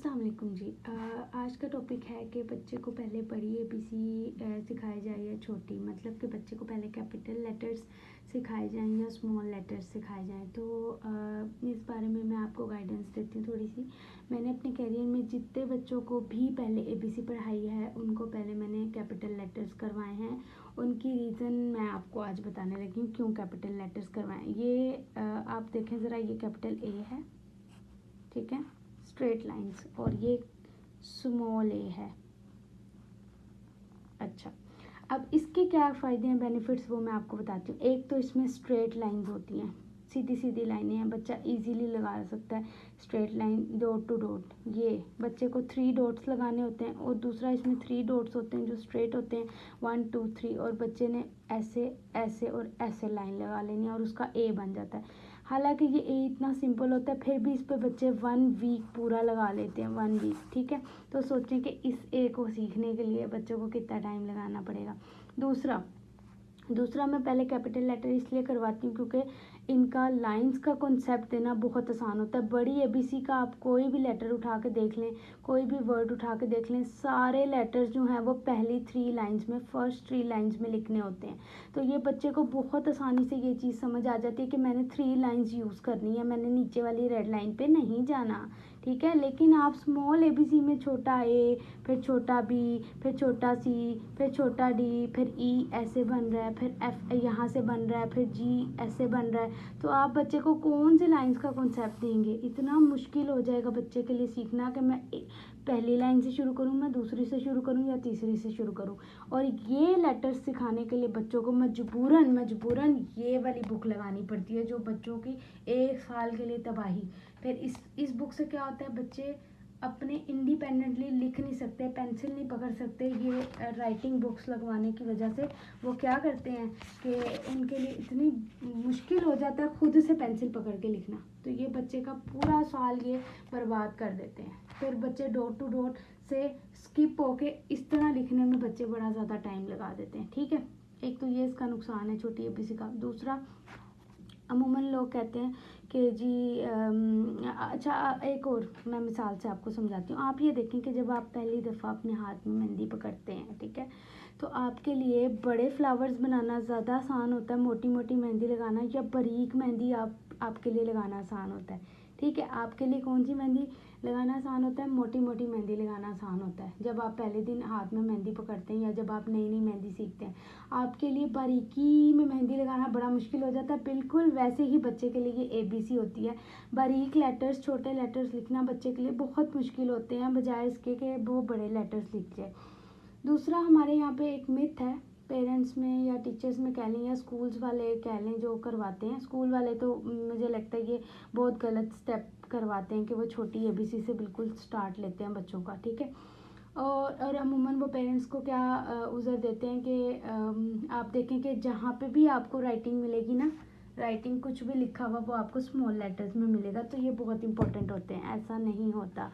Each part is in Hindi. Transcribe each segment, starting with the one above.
अस्सलाम वालेकुम जी। आज का टॉपिक है कि बच्चे को पहले बड़ी ABC सिखाई जाए या छोटी, मतलब कि बच्चे को पहले कैपिटल लेटर्स सिखाए जाएं या स्मॉल लेटर्स सिखाए जाएं। तो इस बारे में मैं आपको गाइडेंस देती हूँ थोड़ी सी। मैंने अपने करियर में जितने बच्चों को भी पहले ABC पढ़ाई है उनको पहले मैंने कैपिटल लेटर्स करवाए हैं। उनकी रीज़न मैं आपको आज बताने लगी हूँ क्यों कैपिटल लेटर्स करवाएं। ये आप देखें ज़रा, ये कैपिटल A है, ठीक है, स्ट्रेट लाइंस, और ये स्मॉल ए है। अच्छा, अब इसके क्या फ़ायदे हैं, बेनिफिट्स, वो मैं आपको बताती हूँ। एक तो इसमें स्ट्रेट लाइंस होती हैं, सीधी सीधी लाइनें हैं, बच्चा इजीली लगा सकता है। Straight line, dot to dot, ये बच्चे को 3 डॉट्स लगाने होते हैं और दूसरा इसमें 3 डॉट्स होते हैं जो स्ट्रेट होते हैं, 1 2 3, और बच्चे ने ऐसे ऐसे और ऐसे लाइन लगा लेनी है और उसका ए बन जाता है। हालांकि ये ए इतना सिंपल होता है, फिर भी इस पे बच्चे 1 वीक पूरा लगा लेते हैं, 1 वीक, ठीक है। तो सोचें कि इस ए को सीखने के लिए बच्चों को कितना टाइम लगाना पड़ेगा। दूसरा मैं पहले कैपिटल लेटर इसलिए करवाती हूँ क्योंकि इनका लाइंस का कॉन्सेप्ट देना बहुत आसान होता है। बड़ी ABC का आप कोई भी लेटर उठा के देख लें, कोई भी वर्ड उठा के देख लें, सारे लेटर्स जो हैं वो पहली 3 लाइंस में, फर्स्ट 3 लाइंस में लिखने होते हैं। तो ये बच्चे को बहुत आसानी से ये चीज़ समझ आ जाती है कि मैंने 3 लाइंस यूज़ करनी है, मैंने नीचे वाली रेड लाइन पे नहीं जाना, ठीक है। लेकिन आप स्मॉल ABC में छोटा ए, फिर छोटा B, फिर छोटा C, फिर छोटा D, फिर E ऐसे बन रहा है, फिर F यहाँ से बन रहा है, फिर G ऐसे बन रहा है, तो आप बच्चे को कौन से लाइंस का कॉन्सेप्ट देंगे? इतना मुश्किल हो जाएगा बच्चे के लिए सीखना कि मैं पहली लाइन से शुरू करूँ, मैं दूसरी से शुरू करूँ या तीसरी से शुरू करूँ। और ये लेटर्स सिखाने के लिए बच्चों को मजबूरन ये वाली बुक लगानी पड़ती है जो बच्चों की 1 साल के लिए तबाही। फिर इस बुक से क्या होता है, बच्चे अपने इंडिपेंडेंटली लिख नहीं सकते, पेंसिल नहीं पकड़ सकते। ये राइटिंग बुक्स लगवाने की वजह से वो क्या करते हैं कि उनके लिए इतनी मुश्किल हो जाता है खुद से पेंसिल पकड़ के लिखना, तो ये बच्चे का पूरा साल ये बर्बाद कर देते हैं। फिर बच्चे डॉट टू डॉट से स्किप होके इस तरह लिखने में बच्चे बड़ा ज़्यादा टाइम लगा देते हैं, ठीक है। एक तो ये इसका नुकसान है छोटी ABC का। दूसरा, अमूमन लोग कहते हैं कि जी अच्छा, एक और मैं मिसाल से आपको समझाती हूँ। आप ये देखें कि जब आप पहली दफ़ा अपने हाथ में मेहंदी पकड़ते हैं, ठीक है, तो आपके लिए बड़े फ्लावर्स बनाना ज़्यादा आसान होता है, मोटी मोटी मेहंदी लगाना, या बारीक मेहंदी आपके लिए लगाना आसान होता है, ठीक है। आपके लिए कौन सी मेहंदी लगाना आसान होता है? मोटी मोटी मेहंदी लगाना आसान होता है जब आप पहले दिन हाथ में मेहंदी पकड़ते हैं या जब आप नई नई मेहंदी सीखते हैं। आपके लिए बारीकी में मेहंदी लगाना बड़ा मुश्किल हो जाता है। बिल्कुल वैसे ही बच्चे के लिए ये ABC होती है। बारीक लेटर्स, छोटे लेटर्स लिखना बच्चे के लिए बहुत मुश्किल होते हैं, बजाय इसके कि वो बड़े लेटर्स लिख जाए। दूसरा, हमारे यहाँ पे एक मिथ है, पेरेंट्स में या टीचर्स में कह लें या स्कूल्स वाले कह लें जो करवाते हैं, स्कूल वाले तो मुझे लगता है ये बहुत गलत स्टेप करवाते हैं कि वो छोटी ABC से बिल्कुल स्टार्ट लेते हैं बच्चों का, ठीक है। और अमूमन वो पेरेंट्स को क्या उज़र देते हैं कि आप देखें कि जहाँ पे भी आपको राइटिंग मिलेगी ना, राइटिंग कुछ भी लिखा हुआ वो आपको स्मॉल लेटर्स में मिलेगा, तो ये बहुत इंपॉर्टेंट होते हैं। ऐसा नहीं होता,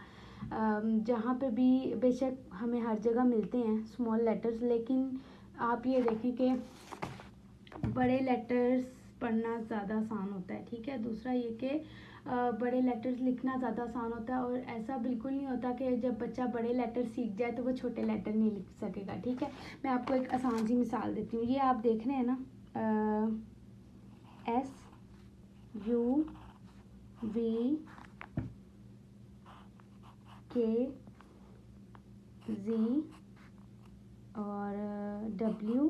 जहाँ पे भी बेशक हमें हर जगह मिलते हैं स्मॉल लेटर्स, लेकिन आप ये देखें कि बड़े लेटर्स पढ़ना ज़्यादा आसान होता है, ठीक है। दूसरा ये कि बड़े लेटर्स लिखना ज़्यादा आसान होता है, और ऐसा बिल्कुल नहीं होता कि जब बच्चा बड़े लेटर सीख जाए तो वो छोटे लेटर नहीं लिख सकेगा, ठीक है। मैं आपको एक आसान सी मिसाल देती हूँ। ये आप देख रहे हैं ना, SUVKZ और WXC,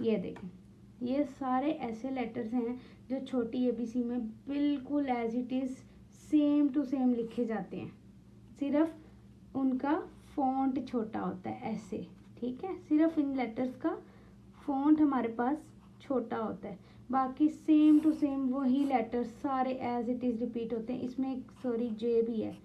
ये देखें, ये सारे ऐसे लेटर्स हैं जो छोटी ABC में बिल्कुल as it is same to same लिखे जाते हैं, सिर्फ उनका फ़ॉन्ट छोटा होता है ऐसे, ठीक है। सिर्फ इन लेटर्स का फ़ॉन्ट हमारे पास छोटा होता है, बाकी सेम टू सेम वही लेटर्स सारे एज इट इज़ रिपीट होते हैं। इसमें J भी है,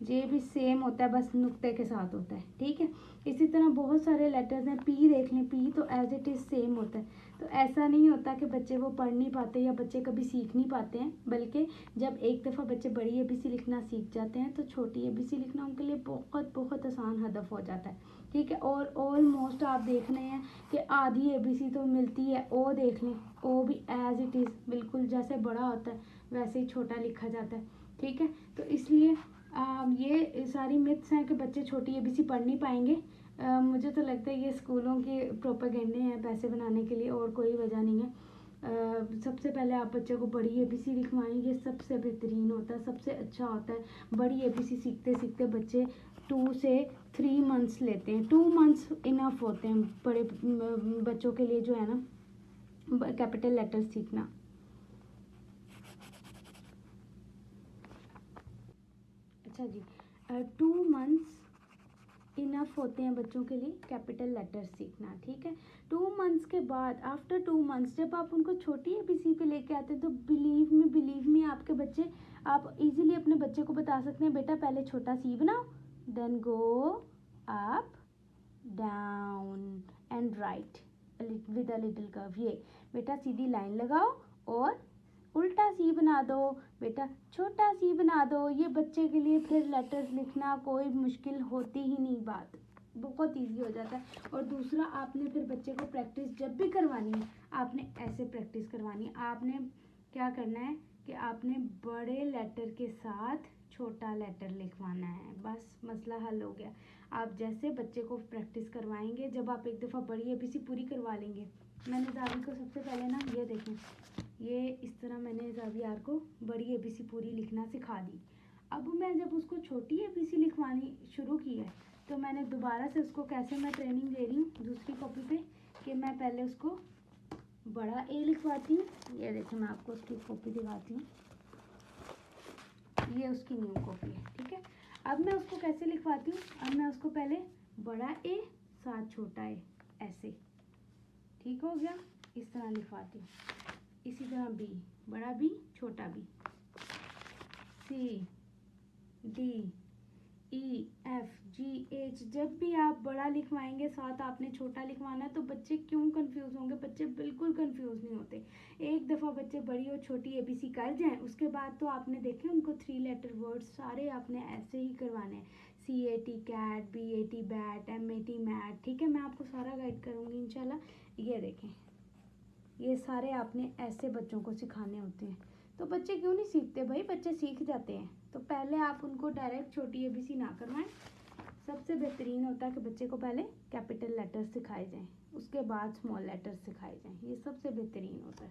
J भी सेम होता है, बस नुक्ते के साथ होता है, ठीक है। इसी तरह बहुत सारे लेटर्स हैं, P देख लें, P तो एज इट इज़ सेम होता है। तो ऐसा नहीं होता कि बच्चे वो पढ़ नहीं पाते या बच्चे कभी सीख नहीं पाते हैं, बल्कि जब एक दफ़ा बच्चे बड़ी एबीसी लिखना सीख जाते हैं तो छोटी एबीसी लिखना उनके लिए बहुत बहुत आसान हदफ हो जाता है। ठीक है, और ऑलमोस्ट आप देख रहे हैं कि आधी एबीसी तो मिलती है। ओ देख लें, ओ भी एज इट इज़ बिल्कुल जैसे बड़ा होता है वैसे ही छोटा लिखा जाता है। ठीक है, तो इसलिए ये सारी मिथ्स हैं कि बच्चे छोटी एबीसी पढ़ नहीं पाएंगे। मुझे तो लगता है ये स्कूलों के प्रोपेगेंडे हैं पैसे बनाने के लिए, और कोई वजह नहीं है। सबसे पहले आप बच्चे को बड़ी एबीसी लिखवाएंगे, सबसे बेहतरीन होता है, सबसे अच्छा होता है। बड़ी एबीसी सीखते सीखते बच्चे 2 से 3 मंथ्स लेते हैं। 2 मंथ्स इनफ होते हैं बड़े बच्चों के लिए जो है ना कैपिटल लेटर सीखना। अच्छा जी, 2 मंथ्स इनफ होते हैं बच्चों के लिए कैपिटल लेटर सीखना। ठीक है, 2 मंथ्स के बाद आफ्टर 2 मंथ्स जब आप उनको छोटी एबीसी पे लेके आते हैं तो बिलीव मी आपके बच्चे, आप इजीली अपने बच्चे को बता सकते हैं बेटा पहले छोटा सी बनाओ, then go up down and right with a little curve. ये बेटा सीधी लाइन लगाओ और उल्टा सी बना दो, बेटा छोटा सी बना दो। ये बच्चे के लिए फिर लेटर्स लिखना कोई मुश्किल होती ही नहीं, बात बहुत इजी हो जाता है। और दूसरा, आपने फिर बच्चे को प्रैक्टिस जब भी करवानी है आपने ऐसे प्रैक्टिस करवानी है। आपने क्या करना है कि आपने बड़े लेटर के साथ छोटा लेटर लिखवाना है, बस मसला हल हो गया। आप जैसे बच्चे को प्रैक्टिस करवाएंगे, जब आप एक दफ़ा बड़ी एबीसी पूरी करवा लेंगे। मैंने जावी को सबसे पहले ना ये देखें, ये इस तरह मैंने जावियार को बड़ी एबीसी पूरी लिखना सिखा दी। अब मैं जब उसको छोटी एबीसी लिखवानी शुरू की है तो मैंने दोबारा से उसको कैसे मैं ट्रेनिंग दे रही हूँ दूसरी कॉपी पे कि मैं पहले उसको बड़ा ए लिखवाती हूँ। ये देखिए मैं आपको उसकी कॉपी दिखाती हूँ, ये उसकी न्यू कॉपी है। ठीक है, अब मैं उसको कैसे लिखवाती हूँ, अब मैं उसको पहले बड़ा ए साथ छोटा ए ऐसे, ठीक हो गया, इस तरह लिखवाती हूँ। इसी तरह बी, बड़ा बी छोटा B, C D E F G H. जब भी आप बड़ा लिखवाएंगे साथ आपने छोटा लिखवाना है, तो बच्चे क्यों कंफ्यूज होंगे, बच्चे बिल्कुल कंफ्यूज नहीं होते। एक दफ़ा बच्चे बड़ी और छोटी एबीसी कर जाएं उसके बाद तो आपने देखे उनको 3 लेटर वर्ड्स सारे आपने ऐसे ही करवाने हैं। CAT cat, BAT bat, MAT mat. ठीक है, मैं आपको सारा गाइड करूँगी इंशाल्लाह। ये देखें, ये सारे आपने ऐसे बच्चों को सिखाने होते हैं। तो बच्चे क्यों नहीं सीखते भाई, बच्चे सीख जाते हैं। तो पहले आप उनको डायरेक्ट छोटी एबीसी ना करवाएं, सबसे बेहतरीन होता है कि बच्चे को पहले कैपिटल लेटर्स सिखाए जाएं, उसके बाद स्मॉल लेटर्स सिखाए जाएं, ये सबसे बेहतरीन होता है।